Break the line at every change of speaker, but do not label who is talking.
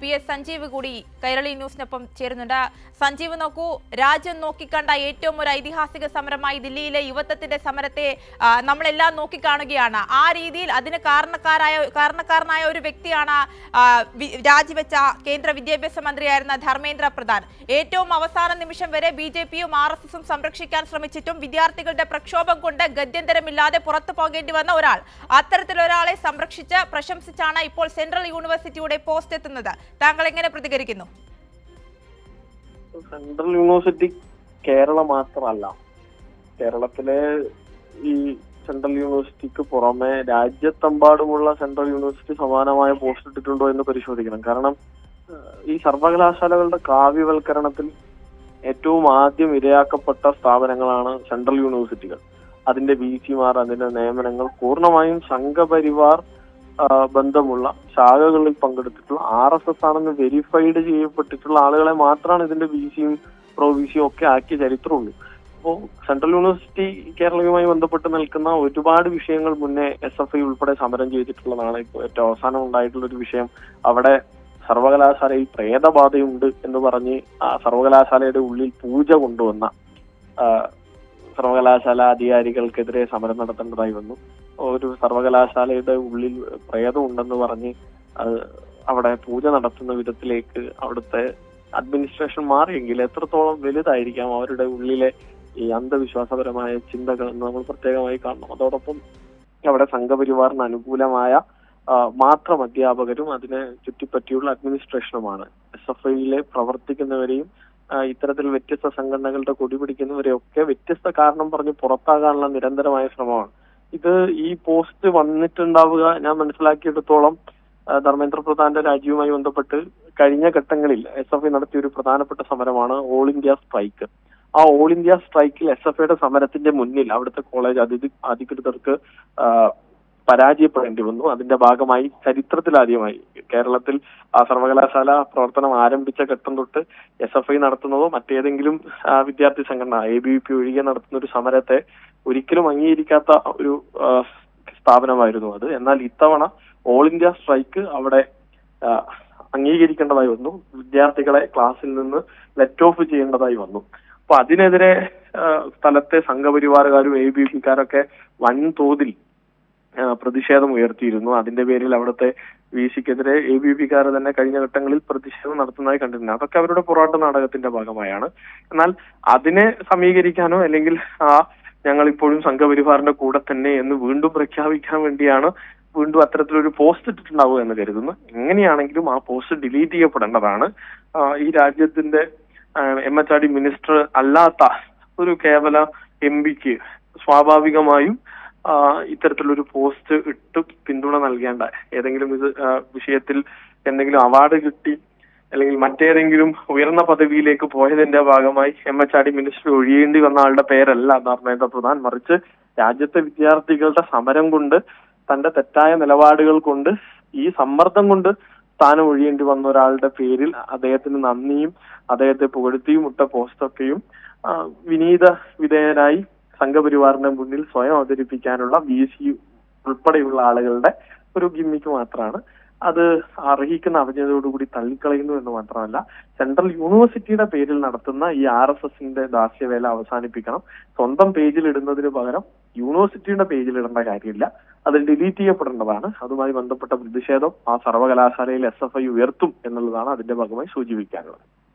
PS Sanjeev കൂടി കൈരളി ന്യൂസിനൊപ്പം ചേരുന്നുണ്ട്. സഞ്ജീവ്, നോക്കൂ, രാജ്യം നോക്കിക്കണ്ട ഏറ്റവും ഒരു ഐതിഹാസിക സമരമായി ദില്ലിയിലെ യുവത്വത്തിന്റെ സമരത്തെ നമ്മളെല്ലാം നോക്കിക്കാണുകയാണ്. ആ രീതിയിൽ അതിന് കാരണക്കാരനായ ഒരു വ്യക്തിയാണ് രാജിവെച്ച കേന്ദ്ര വിദ്യാഭ്യാസ മന്ത്രിയായിരുന്ന ധർമ്മേന്ദ്ര പ്രധാൻ. ഏറ്റവും അവസാന നിമിഷം വരെ BJPയും RSSും സംരക്ഷിക്കാൻ ശ്രമിച്ചിട്ടും വിദ്യാർത്ഥികളുടെ പ്രക്ഷോഭം കൊണ്ട് ഗത്യന്തരമില്ലാതെ പുറത്തു പോകേണ്ടി വന്ന ഒരാൾ, അത്തരത്തിലൊരാളെ സംരക്ഷിച്ച് പ്രശംസിച്ചാണ് ഇപ്പോൾ സെൻട്രൽ യൂണിവേഴ്സിറ്റിയുടെ പോസ്റ്റ് എത്തുന്നത്. താങ്കൾ എങ്ങനെ പ്രതികരിക്കുന്നു?
സെൻട്രൽ യൂണിവേഴ്സിറ്റി കേരളം മാത്രമല്ല, കേരളത്തിലെ ഈ സെൻട്രൽ യൂണിവേഴ്സിറ്റിക്ക് പുറമെ രാജ്യത്തെമ്പാടുമുള്ള സെൻട്രൽ യൂണിവേഴ്സിറ്റി സമാനമായ പോസ്റ്റ് ഇട്ടിട്ടുണ്ടോ എന്ന് പരിശോധിക്കണം. കാരണം ഈ സർവകലാശാലകളുടെ കാവ്യവൽക്കരണത്തിൽ ഏറ്റവും ആദ്യം ഇരയാക്കപ്പെട്ട സ്ഥാപനങ്ങളാണ് സെൻട്രൽ യൂണിവേഴ്സിറ്റികൾ. അതിന്റെ VC-മാർ, അതിന്റെ നിയമനങ്ങൾ പൂർണ്ണമായും സംഘപരിവാർ ബന്ധമുള്ള ശാഖകളിൽ പങ്കെടുത്തിട്ടുള്ള RSS ആണെന്ന് വെരിഫൈഡ് ചെയ്യപ്പെട്ടിട്ടുള്ള ആളുകളെ മാത്രമാണ് ഇതിന്റെ VC-യും പ്രൊവിസിയും ഒക്കെ ആക്കിയ ചരിത്രമുള്ളൂ. അപ്പോൾ സെൻട്രൽ യൂണിവേഴ്സിറ്റി കേരളവുമായി ബന്ധപ്പെട്ട് നിൽക്കുന്ന ഒരുപാട് വിഷയങ്ങൾ മുന്നേ SFI ഉൾപ്പെടെ സമരം ചെയ്തിട്ടുള്ളതാണ്. ഇപ്പോൾ ഏറ്റവും അവസാനം ഉണ്ടായിട്ടുള്ള ഒരു വിഷയം, അവിടെ സർവകലാശാലയിൽ പ്രേതബാധയുണ്ട് എന്ന് പറഞ്ഞ് ആ സർവകലാശാലയുടെ ഉള്ളിൽ പൂജ കൊണ്ടുവന്ന സർവകലാശാല അധികാരികൾക്കെതിരെ സമരം നടത്തേണ്ടതായി വന്നു. ഒരു സർവകലാശാലയുടെ ഉള്ളിൽ പ്രേതം ഉണ്ടെന്ന് പറഞ്ഞ് അവിടെ പൂജ നടത്തുന്ന വിധത്തിലേക്ക് അവിടുത്തെ അഡ്മിനിസ്ട്രേഷൻ മാറിയെങ്കിൽ എത്രത്തോളം വലുതായിരിക്കാം അവരുടെ ഉള്ളിലെ ഈ അന്ധവിശ്വാസപരമായ ചിന്തകൾ എന്ന് നമ്മൾ പ്രത്യേകമായി കാണണം. അതോടൊപ്പം അവിടെ സംഘപരിവാറിന് അനുകൂലമായ മാത്രം അധ്യാപകരും അതിനെ ചുറ്റിപ്പറ്റിയുള്ള അഡ്മിനിസ്ട്രേഷനുമാണ്. SFIയിലെ പ്രവർത്തിക്കുന്നവരെയും ഇത്തരത്തിൽ വ്യത്യസ്ത സംഘടനകളുടെ കൊടി പിടിക്കുന്നവരെയൊക്കെ വ്യത്യസ്ത കാരണം പറഞ്ഞ് പുറത്താകാനുള്ള നിരന്തരമായ ശ്രമമാണ്. ഇത് ഈ പോസ്റ്റ് വന്നിട്ടുണ്ടാവുക, ഞാൻ മനസ്സിലാക്കിയെടുത്തോളം ധർമ്മേന്ദ്ര പ്രധാന്റെ രാജിയുമായി ബന്ധപ്പെട്ട് കഴിഞ്ഞ ഘട്ടങ്ങളിൽ SFI നടത്തിയ ഒരു പ്രധാനപ്പെട്ട സമരമാണ് ഓൾ ഇന്ത്യ സ്ട്രൈക്ക്. ആ ഓൾ ഇന്ത്യ സ്ട്രൈക്കിൽ SFIയുടെ സമരത്തിന്റെ മുന്നിൽ അവിടുത്തെ കോളേജ് അധികൃതർക്ക് പരാജയപ്പെടേണ്ടി വന്നു. അതിന്റെ ഭാഗമായി ചരിത്രത്തിലാദ്യമായി കേരളത്തിൽ സർവകലാശാല പ്രവർത്തനം ആരംഭിച്ച ഘട്ടം തൊട്ട് SFI നടത്തുന്നതോ മറ്റേതെങ്കിലും വിദ്യാർത്ഥി സംഘടന ABVP ഒഴികെ നടത്തുന്ന ഒരു സമരത്തെ ഒരിക്കലും അംഗീകരിക്കാത്ത ഒരു സ്ഥാപനമായിരുന്നു അത്. എന്നാൽ ഇത്തവണ ഓൾ ഇന്ത്യ സ്ട്രൈക്ക് അവിടെ അംഗീകരിക്കേണ്ടതായി വന്നു. വിദ്യാർത്ഥികളെ ക്ലാസ്സിൽ നിന്ന് ലെറ്റ് ഓഫ് ചെയ്യേണ്ടതായി വന്നു. അപ്പൊ അതിനെതിരെ സ്ഥലത്തെ സംഘപരിവാറുകാരും ABVPക്കാരൊക്കെ വൻതോതിൽ പ്രതിഷേധം ഉയർത്തിയിരുന്നു. അതിന്റെ പേരിൽ അവിടുത്തെ VC-ക്കെതിരെ ABVPക്കാർ തന്നെ കഴിഞ്ഞ ഘട്ടങ്ങളിൽ പ്രതിഷേധം നടത്തുന്നതായി കണ്ടിട്ടുണ്ട്. അതൊക്കെ അവരുടെ പോരാട്ട നാടകത്തിന്റെ ഭാഗമായാണ്. എന്നാൽ അതിനെ സമീകരിക്കാനോ അല്ലെങ്കിൽ ഞങ്ങൾ ഇപ്പോഴും സംഘപരിവാറിന്റെ കൂടെ തന്നെ എന്ന് വീണ്ടും പ്രഖ്യാപിക്കാൻ വേണ്ടിയാണ് വീണ്ടും അത്തരത്തിലൊരു പോസ്റ്റ് ഇട്ടിട്ടുണ്ടാവുക എന്ന് കരുതുന്നു. എങ്ങനെയാണെങ്കിലും ആ പോസ്റ്റ് ഡിലീറ്റ് ചെയ്യപ്പെടേണ്ടതാണ്. ഈ രാജ്യത്തിന്റെ MHRD മിനിസ്റ്റർ അല്ലാത്ത ഒരു കേവല MP-ക്ക് സ്വാഭാവികമായും ഇത്തരത്തിലൊരു പോസ്റ്റ് ഇട്ട് പിന്തുണ നൽകേണ്ട, ഏതെങ്കിലും ഇത് വിഷയത്തിൽ എന്തെങ്കിലും അവാർഡ് കിട്ടി അല്ലെങ്കിൽ മറ്റേതെങ്കിലും ഉയർന്ന പദവിയിലേക്ക് പോയതിന്റെ ഭാഗമായി MHRD മിനിസ്റ്റർ ഒഴിയേണ്ടി വന്ന ആളുടെ പേരല്ല ധർമ്മേന്ദ്ര പ്രധാൻ, മറിച്ച് രാജ്യത്തെ വിദ്യാർത്ഥികളുടെ സമരം കൊണ്ട്, തന്റെ തെറ്റായ നിലപാടുകൾ കൊണ്ട്, ഈ സമ്മർദ്ദം കൊണ്ട് സ്ഥാനം ഒഴിയേണ്ടി വന്ന ഒരാളുടെ പേരിൽ അദ്ദേഹത്തിന് നന്ദിയും അദ്ദേഹത്തെ പുകഴ്ത്തിയും ഇട്ട പോസ്റ്റൊക്കെയും വിനീത വിധേയനായി സംഘപരിവാറിന്റെ മുന്നിൽ സ്വയം അവതരിപ്പിക്കാനുള്ള VC ഉൾപ്പെടെയുള്ള ആളുകളുടെ ഒരു ഗിമ്മിക്ക് മാത്രമാണ്. അത് അർഹിക്കുന്ന അവജ്ഞയോടുകൂടി തള്ളിക്കളയുന്നു എന്ന് മാത്രമല്ല, സെൻട്രൽ യൂണിവേഴ്സിറ്റിയുടെ പേരിൽ നടത്തുന്ന ഈ RSSന്റെ ദാസ്യവേല അവസാനിപ്പിക്കണം. സ്വന്തം പേജിൽ ഇടുന്നതിന് പകരം യൂണിവേഴ്സിറ്റിയുടെ പേജിൽ ഇടേണ്ട കാര്യമില്ല, അത് ഡിലീറ്റ് ചെയ്യപ്പെടേണ്ടതാണ്. അതുമായി ബന്ധപ്പെട്ട പ്രതിഷേധം ആ സർവകലാശാലയിൽ SFI ഉയർത്തും എന്നുള്ളതാണ് അതിന്റെ ഭാഗമായി സൂചിപ്പിക്കാനുള്ളത്.